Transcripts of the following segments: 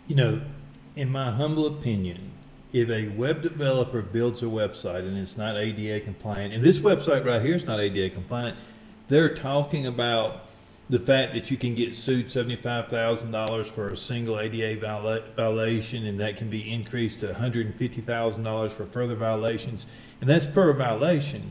You know, in my humble opinion, if a web developer builds a website and it's not ADA compliant, and this website right here is not ADA compliant, they're talking about the fact that you can get sued $75,000 for a single ADA violation, and that can be increased to $150,000 for further violations, and that's per violation.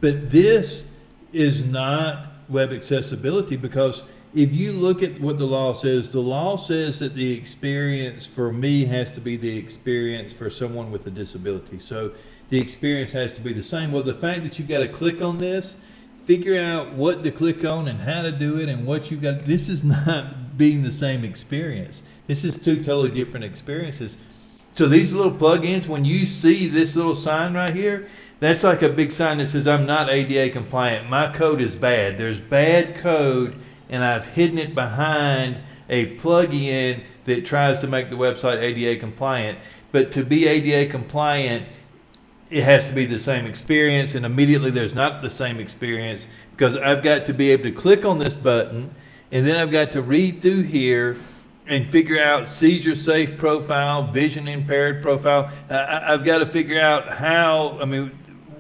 But this is not web accessibility, because if you look at what the law says that the experience for me has to be the experience for someone with a disability. So the experience has to be the same. Well, the fact that you've got to click on this, figure out what to click on and how to do it and what you've got, this is not being the same experience. This is two totally different experiences. So these little plugins, when you see this little sign right here, that's like a big sign that says I'm not ADA compliant. My code is bad. There's bad code, and I've hidden it behind a plugin that tries to make the website ADA compliant. But to be ADA compliant, it has to be the same experience, and immediately there's not the same experience, because I've got to be able to click on this button, and then I've got to read through here and figure out seizure safe profile, vision impaired profile. I've got to figure out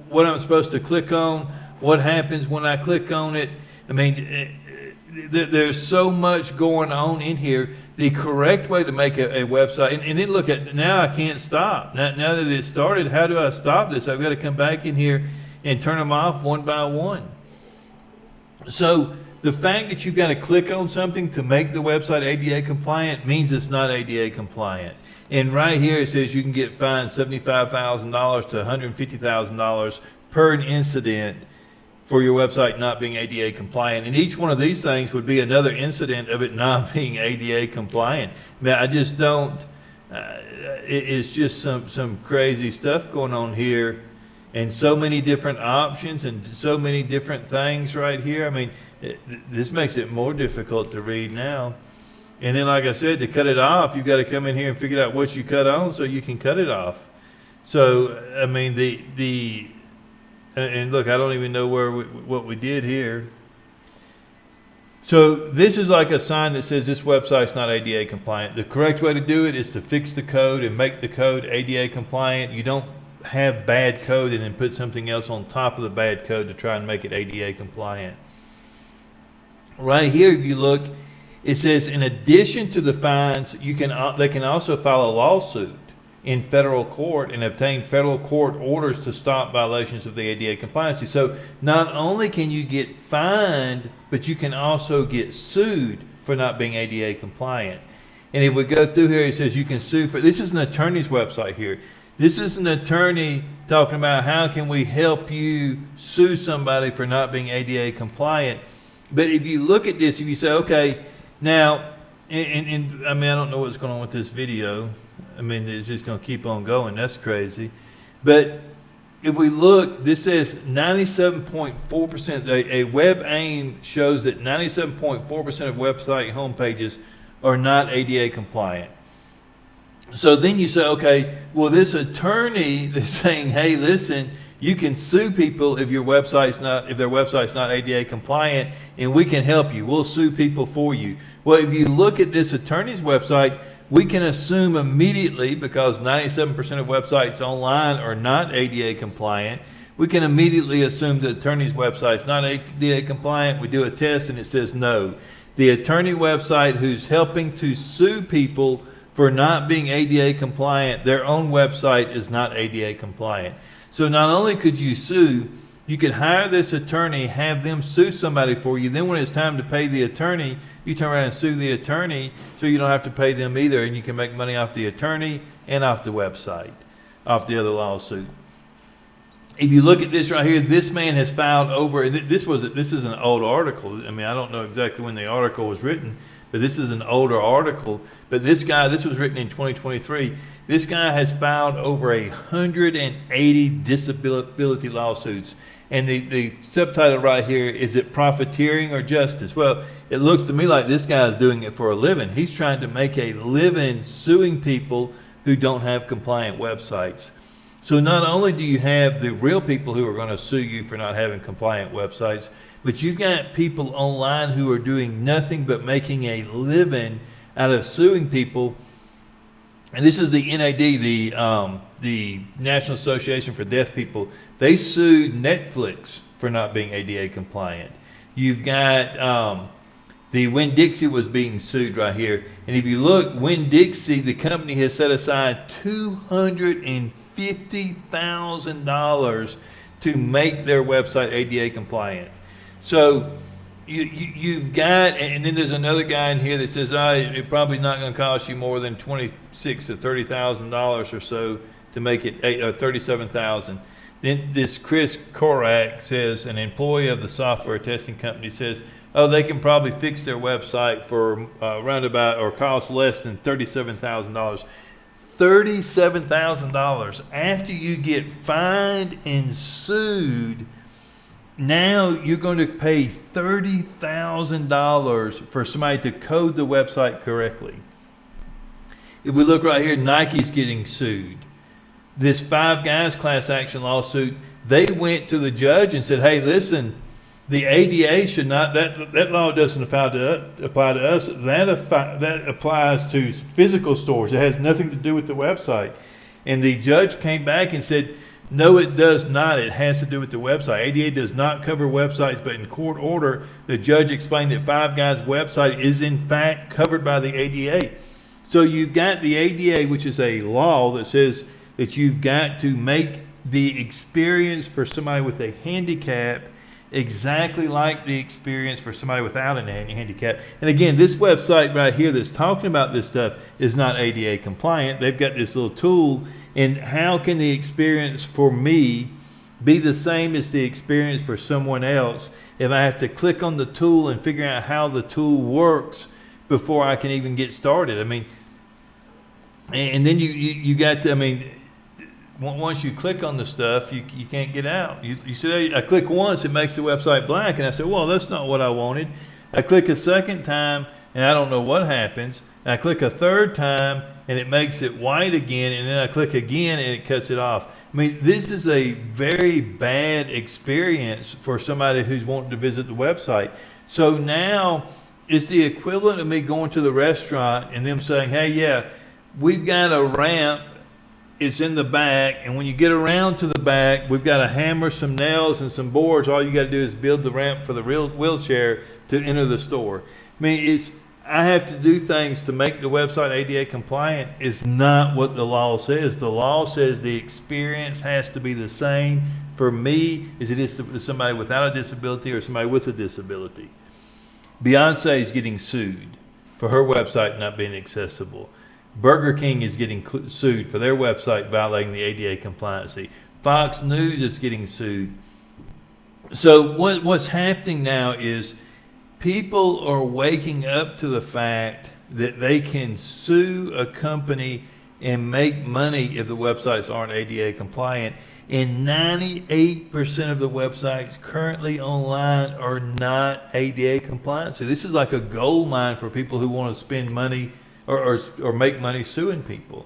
what I'm supposed to click on, what happens when I click on it. There's so much going on in here. The correct way to make a website, and then look at, now I can't stop. Now that it started, how do I stop this? I've got to come back in here and turn them off one by one. So the fact that you've got to click on something to make the website ADA compliant means it's not ADA compliant. And right here it says you can get fined $75,000 to $150,000 per incident for your website not being ADA compliant. And each one of these things would be another incident of it not being ADA compliant. I just don't, it's just some crazy stuff going on here, and so many different options and so many different things right here. This makes it more difficult to read now. And then, like I said, to cut it off, you've got to come in here and figure out what you cut on so you can cut it off. So, and look, I don't even know what we did here. So this is like a sign that says this website's not ADA compliant. The correct way to do it is to fix the code and make the code ADA compliant. You don't have bad code and then put something else on top of the bad code to try and make it ADA compliant. Right here, if you look, it says in addition to the fines, they can also file a lawsuit in federal court and obtain federal court orders to stop violations of the ADA compliancy. So not only can you get fined, but you can also get sued for not being ADA compliant. And if we go through here, it says you can sue for, this is an attorney's website here. This is an attorney talking about how can we help you sue somebody for not being ADA compliant. But if you look at this, if you say, okay, now, and I don't know what's going on with this video. It's just going to keep on going. That's crazy. But if we look, this says 97.4%. A WebAIM shows that 97.4% of website homepages are not ADA compliant. So then you say, okay, well, this attorney is saying, hey, listen, you can sue people if their website's not ADA compliant, and we can help you. We'll sue people for you. Well, if you look at this attorney's website, we can assume immediately, because 97% of websites online are not ADA compliant, we can immediately assume the attorney's website is not ADA compliant. We do a test and it says no. The attorney website who's helping to sue people for not being ADA compliant, their own website is not ADA compliant. So not only could you sue, you could hire this attorney, have them sue somebody for you. Then when it's time to pay the attorney, you turn around and sue the attorney, so you don't have to pay them either, and you can make money off the attorney and off the website, off the other lawsuit. If you look at this right here, this man has filed over, and this is an old article. I don't know exactly when the article was written, but this is an older article. But this was written in 2023. This guy has filed over 180 disability lawsuits. And the subtitle right here, is it profiteering or justice? Well, it looks to me like this guy is doing it for a living. He's trying to make a living suing people who don't have compliant websites. So not only do you have the real people who are going to sue you for not having compliant websites, but you've got people online who are doing nothing but making a living out of suing people and this is the NAD, the National Association for Deaf People. They sued Netflix for not being ADA compliant. You've got the Winn-Dixie was being sued right here. And if you look, Winn-Dixie, the company has set aside $250,000 to make their website ADA compliant. So you've got, and then there's another guy in here that says, it's probably not going to cost you more than $26,000 to $30,000 or so to make it $37,000. Then this Chris Korak says, an employee of the software testing company says, they can probably fix their website for roundabout or cost less than $37,000. $37,000 after you get fined and sued. Now you're going to pay $30,000 for somebody to code the website correctly. If we look right here, Nike's getting sued. This Five Guys class action lawsuit, they went to the judge and said, hey, listen, the ADA should not, that law doesn't apply to us. That applies to physical stores. It has nothing to do with the website. And the judge came back and said, no, it does not. It has to do with the website. ADA does not cover websites, but in court order, the judge explained that Five Guys website is in fact covered by the ADA. So you've got the ADA, which is a law that says that you've got to make the experience for somebody with a handicap exactly like the experience for somebody without a handicap. And again, this website right here that's talking about this stuff is not ADA compliant. They've got this little tool, and how can the experience for me be the same as the experience for someone else if I have to click on the tool and figure out how the tool works before I can even get started? I mean, and then you got to, I mean, once you click on the stuff, you can't get out. You say, I click once, it makes the website black, and I say, well, that's not what I wanted. I click a second time, and I don't know what happens. And I click a third time, and it makes it white again, and then I click again, and it cuts it off. I mean, this is a very bad experience for somebody who's wanting to visit the website. So now it's the equivalent of me going to the restaurant and them saying, hey, yeah, we've got a ramp. It's in the back, and when you get around to the back, we've got a hammer, some nails, and some boards. All you got to do is build the ramp for the real wheelchair to enter the store. I mean, I have to do things to make the website ADA compliant. It's not what the law says. The law says the experience has to be the same for me as it is to somebody without a disability or somebody with a disability. Beyonce is getting sued for her website not being accessible. Burger King is getting sued for their website violating the ADA compliancy. Fox News is getting sued. So what's happening now is people are waking up to the fact that they can sue a company and make money if the websites aren't ADA compliant. And 98% of the websites currently online are not ADA compliant. So this is like a gold mine for people who want to spend money or make money suing people.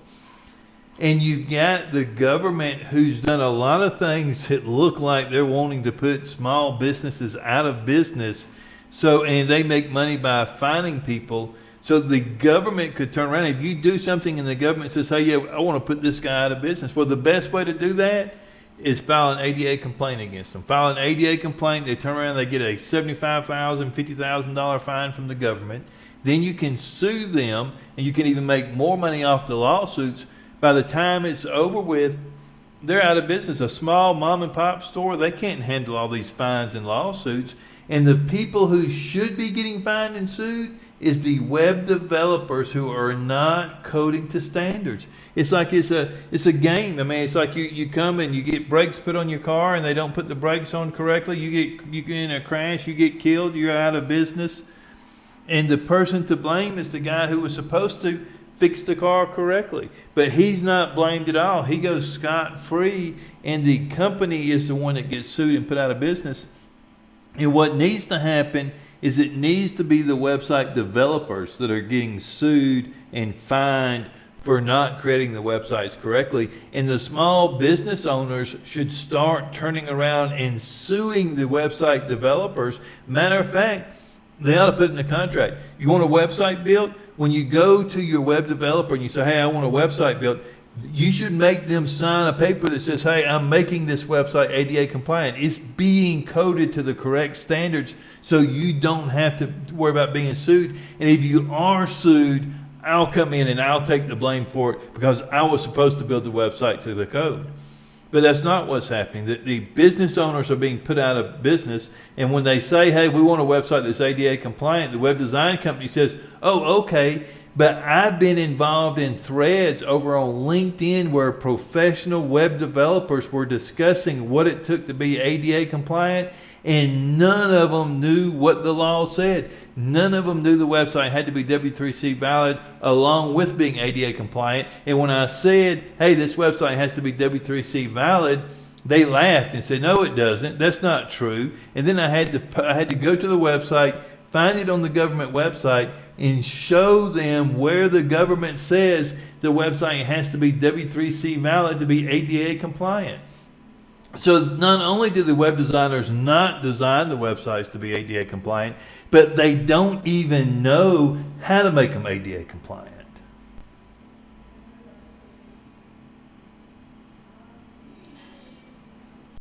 And you've got the government who's done a lot of things that look like they're wanting to put small businesses out of business. So, and they make money by fining people. So the government could turn around. If you do something and the government says, hey, yeah, I want to put this guy out of business. Well, the best way to do that is file an ADA complaint against them. File an ADA complaint, they turn around, they get a $75,000, $50,000 fine from the government. Then you can sue them, and you can even make more money off the lawsuits. By the time it's over with, they're out of business. A small mom and pop store, they can't handle all these fines and lawsuits. And the people who should be getting fined and sued is the web developers who are not coding to standards. It's like it's a game. I mean, it's like you come and you get brakes put on your car and they don't put the brakes on correctly. You get in a crash, you get killed, you're out of business. And the person to blame is the guy who was supposed to fix the car correctly. But he's not blamed at all. He goes scot-free, and the company is the one that gets sued and put out of business. And what needs to happen is it needs to be the website developers that are getting sued and fined for not creating the websites correctly. And the small business owners should start turning around and suing the website developers. Matter of fact, they ought to put in the contract. You want a website built? when you go to your web developer and you say, hey, I want a website built, you should make them sign a paper that says, hey, I'm making this website ADA compliant. It's being coded to the correct standards, so you don't have to worry about being sued. And if you are sued, I'll come in and I'll take the blame for it because I was supposed to build the website to the code. But that's not what's happening. The business owners are being put out of business, and when they say, hey, we want a website that's ADA compliant, the web design company says, oh, okay, but I've been involved in threads over on LinkedIn where professional web developers were discussing what it took to be ADA compliant, and none of them knew what the law said. None of them knew the website had to be W3C valid along with being ADA compliant. And when I said, hey, this website has to be W3C valid, they laughed and said, no, it doesn't. That's not true. And then I had to go to the website, find it on the government website, and show them where the government says the website has to be W3C valid to be ADA compliant. So not only do the web designers not design the websites to be ADA compliant, but they don't even know how to make them ADA compliant.